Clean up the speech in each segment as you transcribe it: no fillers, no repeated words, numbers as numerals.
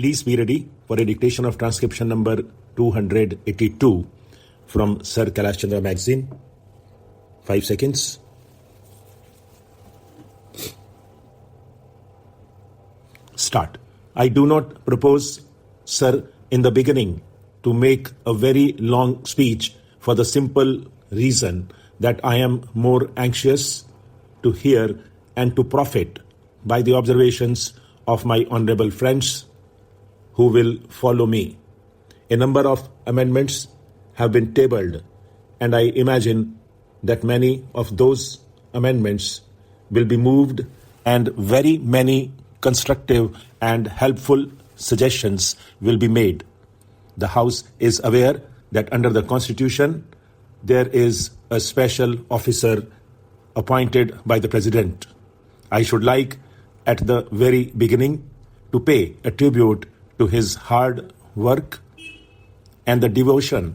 Please be ready for a dictation of transcription number 282 from Sir Kailash Chandra magazine. 5 seconds. Start. I do not propose, sir, in the beginning to make a very long speech for the simple reason that I am more anxious to hear and to profit by the observations of my honorable friends who will follow me. A number of amendments have been tabled, and I imagine that many of those amendments will be moved and very many constructive and helpful suggestions will be made. The House is aware that under the Constitution, there is a special officer appointed by the President. I should like, at the very beginning, to pay a tribute to his hard work and the devotion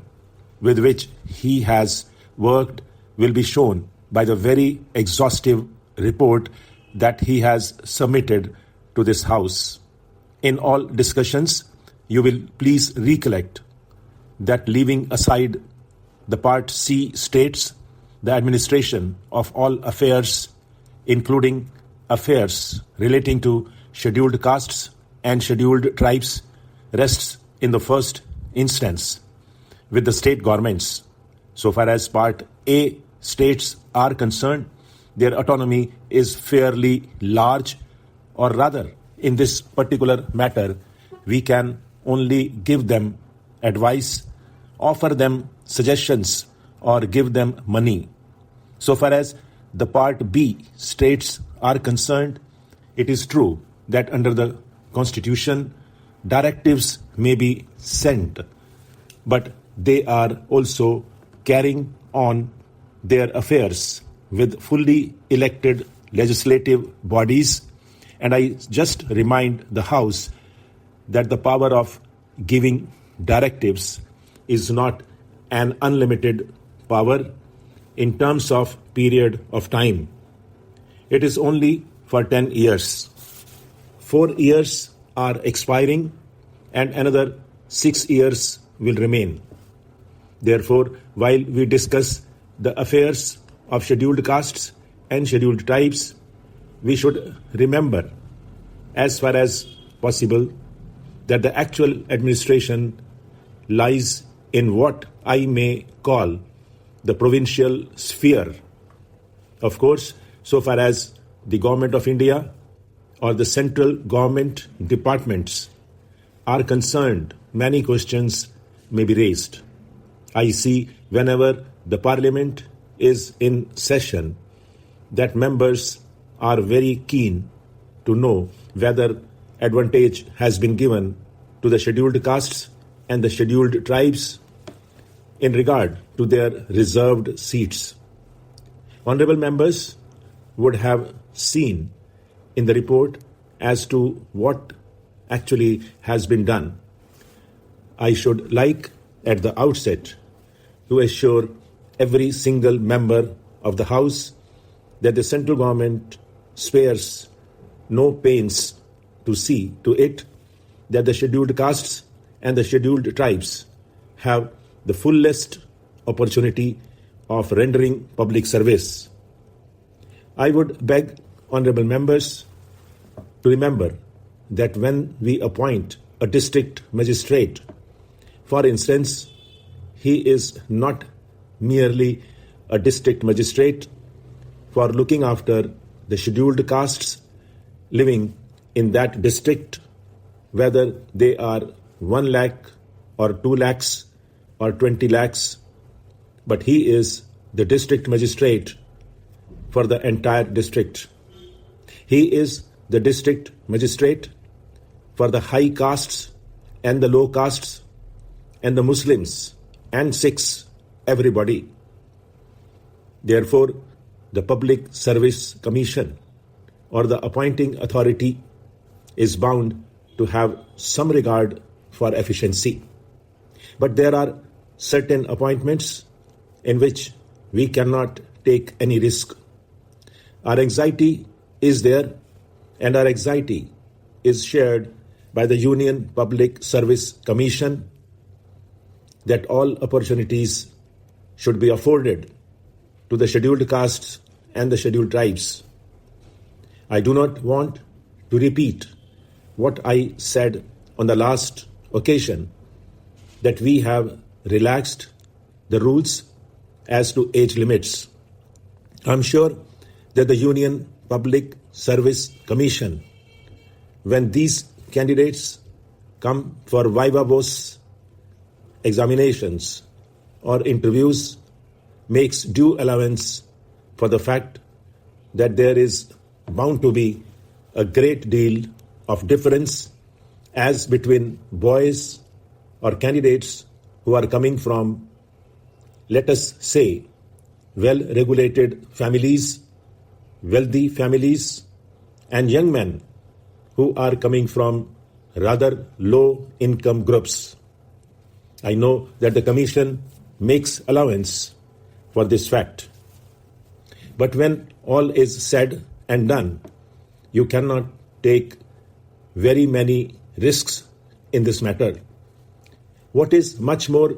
with which he has worked will be shown by the very exhaustive report that he has submitted to this House. In all discussions, you will please recollect that leaving aside the Part C states the administration of all affairs, including affairs relating to scheduled castes and scheduled tribes, rests in the first instance with the state governments. So far as Part A states are concerned, their autonomy is fairly large, or rather, in this particular matter, we can only give them advice, offer them suggestions, or give them money. So far as the Part B states are concerned, it is true that under the Constitution, directives may be sent, but they are also carrying on their affairs with fully elected legislative bodies. And I just remind the House that the power of giving directives is not an unlimited power in terms of period of time. It is only for 10 years. 4 years are expiring and another 6 years will remain. Therefore, while we discuss the affairs of scheduled castes and scheduled tribes, we should remember, as far as possible, that the actual administration lies in what I may call the provincial sphere. Of course, so far as the Government of India or the central government departments are concerned, many questions may be raised. I see whenever the Parliament is in session that members are very keen to know whether advantage has been given to the scheduled castes and the scheduled tribes in regard to their reserved seats. Honorable members would have seen in the report as to what actually has been done. I should like at the outset to assure every single member of the House that the central government spares no pains to see to it that the scheduled castes and the scheduled tribes have the fullest opportunity of rendering public service. I would beg honorable members to remember that when we appoint a district magistrate, for instance, he is not merely a district magistrate for looking after the scheduled castes living in that district, whether they are 1 lakh or 2 lakhs or 20 lakhs, but he is the district magistrate for the entire district. He is the district magistrate for the high castes and the low castes and the Muslims and Sikhs, everybody. Therefore, the Public Service Commission or the appointing authority is bound to have some regard for efficiency. But there are certain appointments in which we cannot take any risk. Our anxiety is there, and our anxiety is shared by the Union Public Service Commission that all opportunities should be afforded to the scheduled castes and the scheduled tribes. I do not want to repeat what I said on the last occasion, that we have relaxed the rules as to age limits. I'm sure that the Union Public Service Commission, when these candidates come for viva voce examinations or interviews, makes due allowance for the fact that there is bound to be a great deal of difference as between boys or candidates who are coming from, let us say, well-regulated families, wealthy families, and young men who are coming from rather low-income groups. I know that the Commission makes allowance for this fact. But when all is said and done, you cannot take very many risks in this matter. What is much more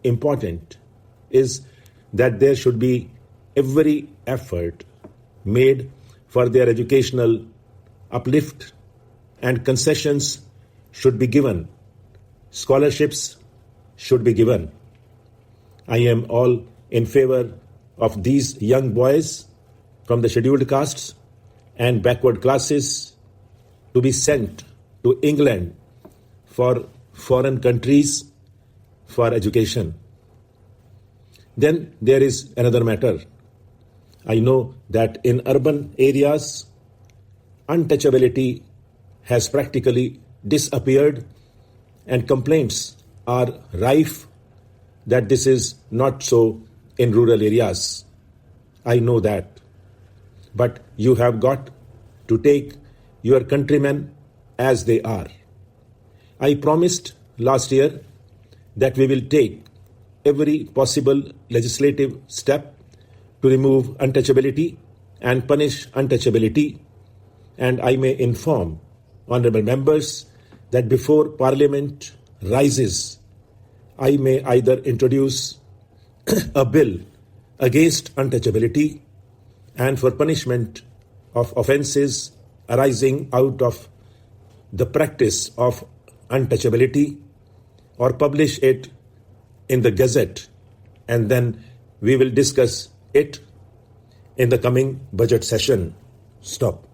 important is that there should be every effort made for their educational uplift, and concessions should be given. Scholarships should be given. I am all in favor of these young boys from the scheduled castes and backward classes to be sent to England for foreign countries for education. Then there is another matter. I know that in urban areas, untouchability has practically disappeared, and complaints are rife that this is not so in rural areas. I know that. But you have got to take your countrymen as they are. I promised last year that we will take every possible legislative step to remove untouchability and punish untouchability, and I may inform honourable members that before Parliament rises, I may either introduce a bill against untouchability and for punishment of offences arising out of the practice of untouchability, or publish it in the Gazette, and then we will discuss it in the coming budget session. Stop.